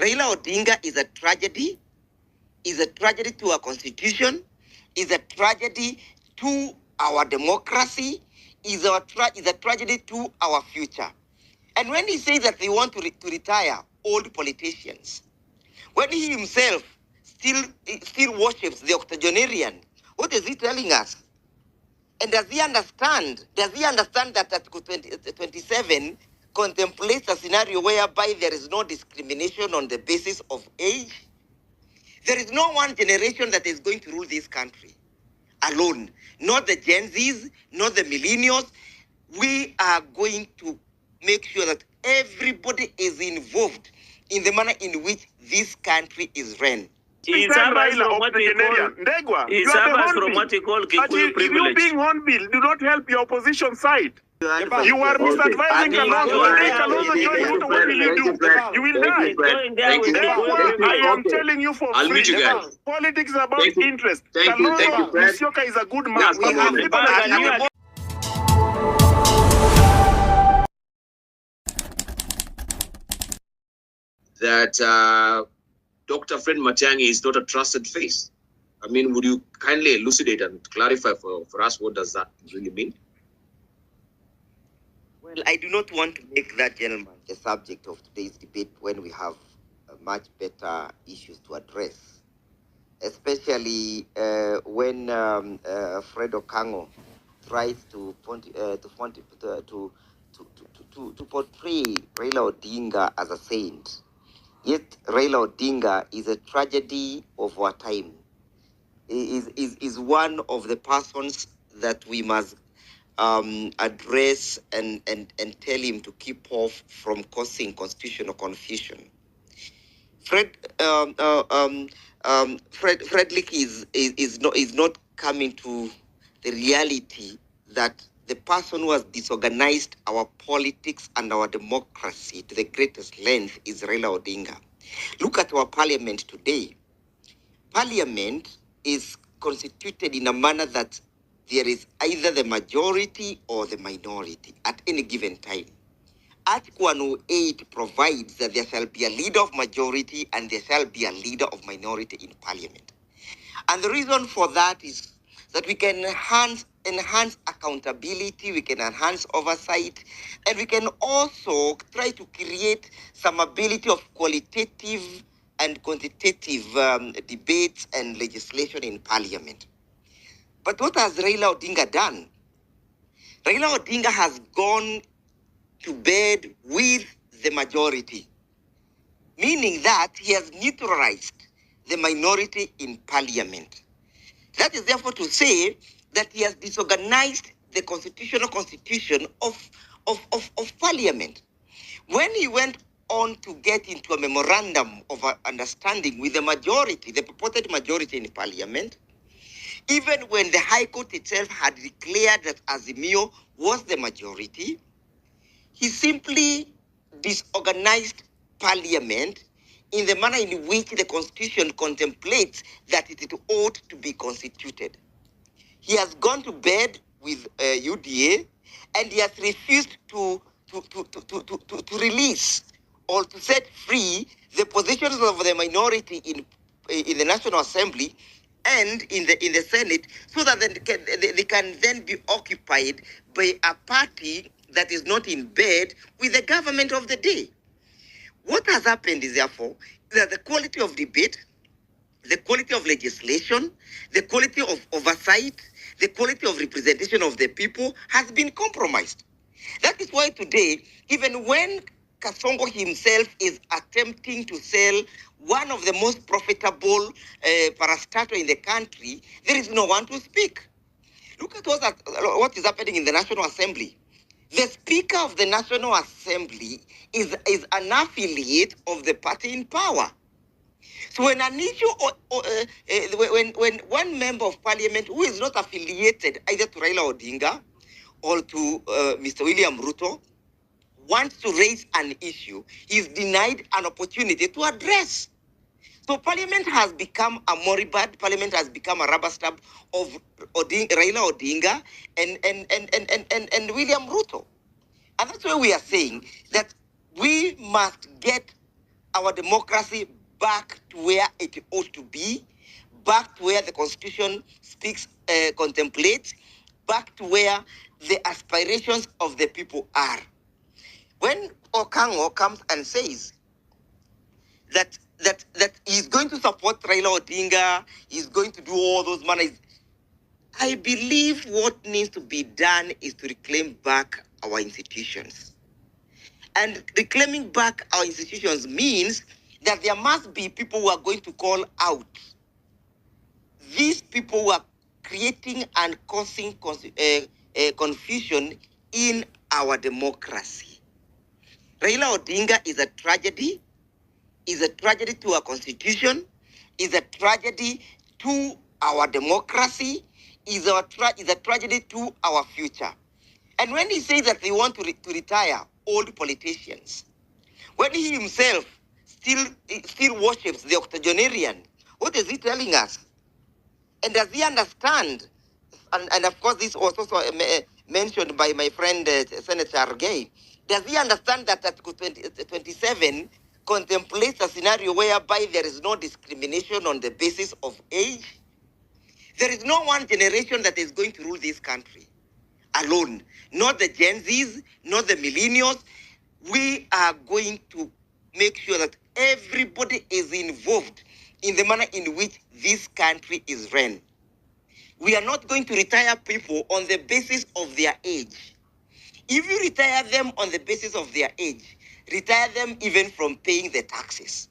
Raila Odinga is a tragedy to our constitution, is a tragedy to our democracy, is a tragedy to our future. And when he says that they want to retire old politicians, when he himself still worships the octogenarian, what is he telling us? And does he understand that Article 27 contemplates a scenario whereby there is no discrimination on the basis of age? There is no one generation that is going to rule this country alone. Not the Gen Zs, not the millennials. We are going to make sure that everybody is involved in the manner in which this country is ran. It suffers from what we call Ndegwa. It suffers from what we call Kikuyu privilege. You being hornbill do not help your opposition side. You are misadvising Kalonzo. One day Kalonzo join Ruto, what will you do? You will die. I am telling you for free. Politics is about interest. Kalonzo Musyoka is a good man. We have people like you. That Dr. Fred Matiang'i is not a trusted face. I mean, would you kindly elucidate and clarify for us what does that really mean? Well, I do not want to make that gentleman the subject of today's debate when we have much better issues to address, especially when Fred Okango tries to portray Raila Odinga as a saint. Yet Raila Odinga is a tragedy of our time. Is one of the persons that we must address and tell him to keep off from causing constitutional confusion. Frederick is not coming to the reality that the person who has disorganized our politics and our democracy to the greatest length is Raila Odinga. Look at our parliament today. Parliament is constituted in a manner that there is either the majority or the minority at any given time. Article 108 provides that there shall be a leader of majority and there shall be a leader of minority in parliament. And the reason for that is that we can enhance accountability, we can enhance oversight, and we can also try to create some ability of qualitative and quantitative debates and legislation in parliament. But what has Raila Odinga done? Raila Odinga has gone to bed with the majority, meaning that he has neutralized the minority in parliament. That is therefore to say that he has disorganized the constitution of parliament. When he went on to get into a memorandum of understanding with the majority, the purported majority in parliament, even when the High Court itself had declared that Azimio was the majority, he simply disorganized parliament in the manner in which the constitution contemplates that it ought to be constituted. He has gone to bed with UDA, and he has refused to release or to set free the positions of the minority in the National Assembly and in the Senate, so that they can then be occupied by a party that is not in bed with the government of the day. What has happened is therefore that the quality of debate, the quality of legislation, the quality of oversight, the quality of representation of the people has been compromised. That is why today, even when Kasongo himself is attempting to sell one of the most profitable parastatal in the country, there is no one to speak. Look at what is happening in the National Assembly. The Speaker of the National Assembly is an affiliate of the party in power. So when an issue, when one member of parliament who is not affiliated either to Raila Odinga or to Mr. William Ruto wants to raise an issue, he is denied an opportunity to address. So parliament has become a moribund, parliament has become a rubber stamp of Raila Odinga and William Ruto. And that's why we are saying that we must get our democracy back to where it ought to be, back to where the Constitution speaks, contemplates, back to where the aspirations of the people are. When Okango comes and says that he's going to support Raila Odinga, he's going to do all those manners, I believe what needs to be done is to reclaim back our institutions. And reclaiming back our institutions means that there must be people who are going to call out these people who are creating and causing confusion in our democracy. Raila Odinga is a tragedy to our constitution, is a tragedy to our democracy, is a tragedy to our future. And when he says that they want to retire old politicians, when he himself still worships the octogenarian, what is he telling us? And does he understand? And of course, this was also mentioned by my friend Senator Gay. Does he understand that Article 27 contemplates a scenario whereby there is no discrimination on the basis of age? There is no one generation that is going to rule this country alone. Not the Gen Zs, not the millennials. We are going to make sure that everybody is involved in the manner in which this country is run. We are not going to retire people on the basis of their age. If you retire them on the basis of their age, retire them even from paying the taxes.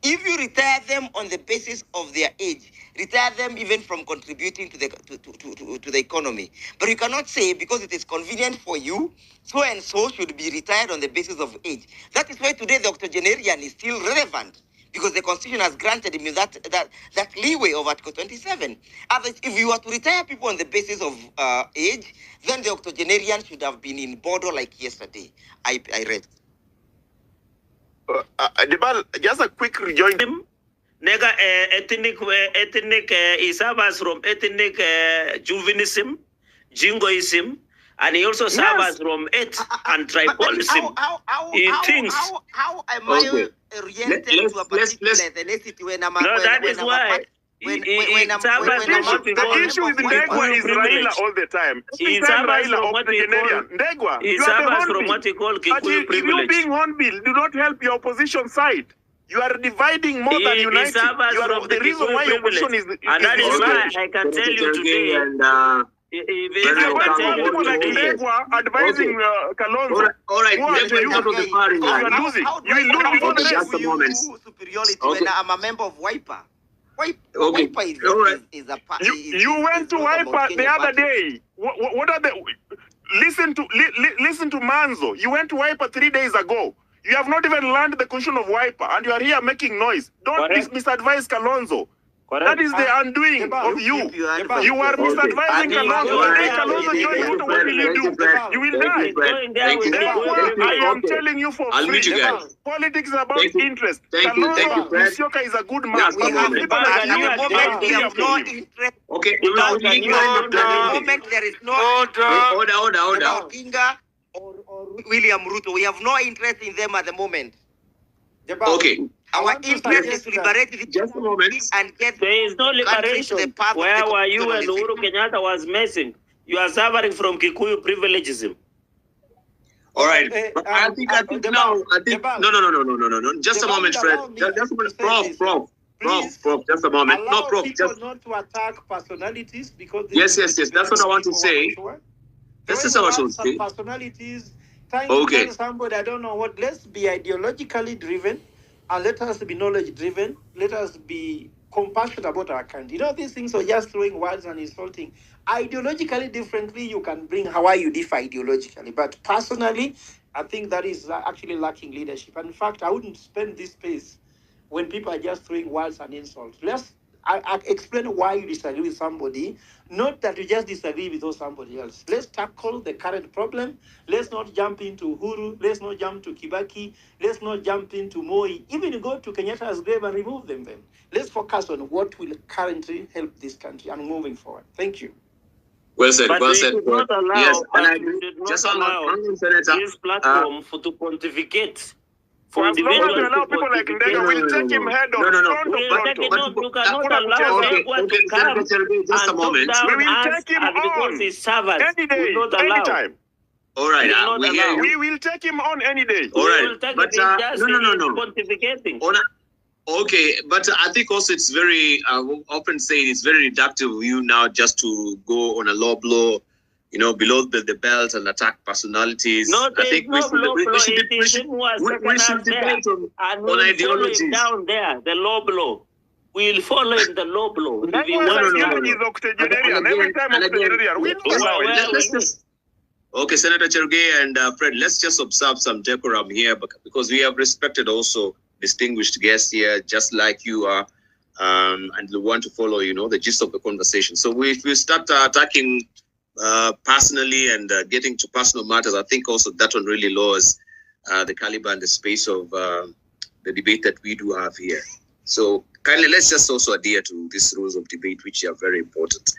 If you retire them on the basis of their age, retire them even from contributing to the economy. But you cannot say because it is convenient for you, so and so should be retired on the basis of age. That is why today the octogenarian is still relevant, because the Constitution has granted him that leeway of Article 27. Otherwise, if you were to retire people on the basis of age, then the octogenarian should have been in Bodo like yesterday. I read. Just a quick rejoinder. Nega ethnic he suffers from ethnic juvenism, jingoism, and he also suffers from eth and tribalism. He thinks. How am I oriented to a particular ethnicity when I'm no, that is why. The issue with Ndegwa is Raila all the time. He suffers from what we call Ndegwa. He suffers from what we call Kikuyu privilege. If you being hornbill, do not help your opposition side. You are dividing more than uniting. You are the reason why your opposition is and that is why I can tell you today. If you want people like Ndegwa advising Kalonzo, all right, let's get out of the party. You are losing. You will lose before the just a moment. Superiority when I'm a member of Wiper. Okay. Wiper is a party. You went to Wiper the other day. What are the? Listen to Manzo. You went to Wiper 3 days ago. You have not even learned the constitution of Wiper, and you are here making noise. Don't misadvise Kalonzo. That is the undoing of you. You are misadvising Kalonzo. One day Kalonzo join Ruto, what will you do? You will die. I am telling you for free. Politics is about interest. Kalonzo Musyoka is a good man. We have no interest. Okay, the moment there is no order. Odinga or William Ruto, we have no interest in them at the moment. Okay. Our interest is to liberate the just a moment and get. There is no liberation. Where were you when Uhuru Kenyatta was messing? You are suffering from Kikuyu privilegism. All right, but I think no. Just a moment, Fred. Just a moment, Prof. Just a moment. No, Prof. Just not to attack personalities because. Yes. That's what I want to say. This is our some personalities. Okay. Somebody, I don't know what. Let's be ideologically driven. And let us be knowledge-driven. Let us be compassionate about our country. You know, these things are just throwing words and insulting. Ideologically differently, you can bring how you differ ideologically. But personally, I think that is actually lacking leadership. And in fact, I wouldn't spend this space when people are just throwing words and insults. I explain why you disagree with somebody, not that you just disagree with somebody else. Let's tackle the current problem. Let's not jump into Uhuru. Let's not jump to Kibaki. Let's not jump into Moi. Even you go to Kenyatta's grave and remove them then. Let's focus on what will currently help this country and moving forward. Thank you. Well said, but well said. Yes, and I agree. Just allow this platform to pontificate For as long as individuals you allow to people like pontificate. Ndegwa, we'll take him head on. No. Front of We'll take it, Toronto. no, you cannot allow Ndegwa to come Just a and moment. talk We down will us take him and because on he's servants. any day, Will not allow. anytime. All right, Will not we hear allow. you. We will take him on any day. All We right, will take but it in just no. pontificating. Okay, but I think also it's very often saying it's very reductive of you now just to go on a low blow, you know, below the belt and attack personalities. No, I think we should debate on ideologies. Down there, the low blow. We'll follow him the low blow. He's octogenarian. Every time octogenarian, we don't allow it. Okay, Senator Chergey and Fred, let's just observe some decorum here because we have respected also distinguished guests here, just like you are, and we want to follow, you know, the gist of the conversation. So if we start attacking personally and getting to personal matters, I think also that one really lowers the caliber and the space of the debate that we do have here. So kindly, let's just also adhere to these rules of debate, which are very important.